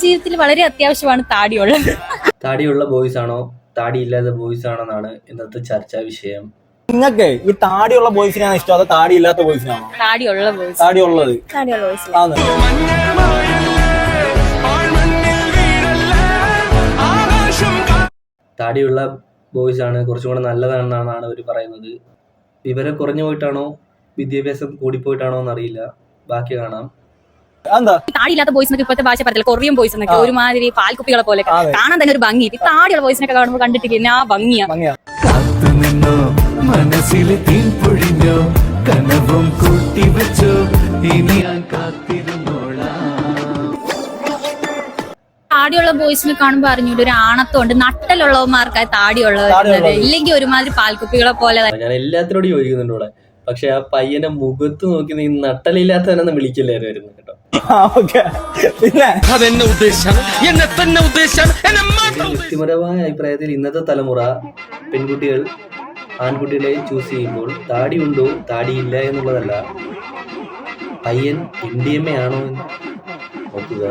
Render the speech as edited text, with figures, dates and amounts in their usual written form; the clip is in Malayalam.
ജീവിതത്തിൽ വളരെ അത്യാവശ്യമാണ് താടിയുള്ളത്. താടിയുള്ള ബോയ്സ് ആണോ താടിയില്ലാത്ത ബോയ്സ് ആണോ എന്നാണ് ഇന്നത്തെ ചർച്ചാ വിഷയം. നിങ്ങൾക്ക് ഈ താടിയുള്ള ബോയ്സിനാണ് ഇഷ്ടം അതോ താടി ഇല്ലാത്ത ബോയ്സിനാണോ? താടിയുള്ള ബോയ്സ്. താടിയുള്ളത്. ബോയ്സ്. താടിയുള്ള ബോയ്സ് ആണ് കുറച്ചും കൂടെ നല്ലതാണെന്നാണ് അവർ പറയുന്നത്. വിവരം കുറഞ്ഞു പോയിട്ടാണോ വിദ്യാഭ്യാസം കൂടിപ്പോയിട്ടാണോ എന്നറിയില്ല. ബാക്കി കാണാം. താടിയില്ലാത്ത ബോയ്സിനൊക്കെ ഇപ്പോഴത്തെ ഭാഷ പറയത്തില്ല, കൊറിയൻ ബോയ്സ് എന്നൊക്കെ ഒരുമാതിരി പാൽക്കുപ്പികളെ പോലെ കാണാൻ തന്നെ ഒരു ഭംഗി. ഈ താടിയുള്ള ബോയ്സിനൊക്കെ കാണുമ്പോൾ കണ്ടിട്ടില്ല ആ ഭംഗിയാ. മനസ്സിലെ തീൻ പൊഴിഞ്ഞോ കനവും കൂട്ടി വെച്ചോ ഇനി ഞാൻ കാത്തിരുന്നോളാം. താടിയുള്ള ബോയ്സിനെ കാണുമ്പോ അറിഞ്ഞൂടെ ഒരു ആണത്തുണ്ട്. നട്ടലുള്ളവന്മാർക്കായി താടിയുള്ളത്, ഇല്ലെങ്കിൽ ഒരുമാതിരി പാൽക്കുപ്പികളെ പോലെ. ഞാൻ എല്ലാത്തിനോടും യോജിക്കുന്നുണ്ട് ഇവിടെ. പക്ഷെ ആ പയ്യന്റെ മുഖത്ത് നോക്കി നീ നട്ടലില്ലാത്തവനെന്ന് വിളിക്കില്ലേ വരുന്നു കേട്ടോ. വ്യക്തിപരമായ അഭിപ്രായത്തിൽ ഇന്നത്തെ തലമുറ പെൺകുട്ടികൾ ആൺകുട്ടികളെ ചൂസ് ചെയ്യുമ്പോൾ താടി ഉണ്ടോ താടിയില്ല എന്നുള്ളതല്ല, പയ്യൻ MDMA ആണോ എന്ന് നോക്കുക.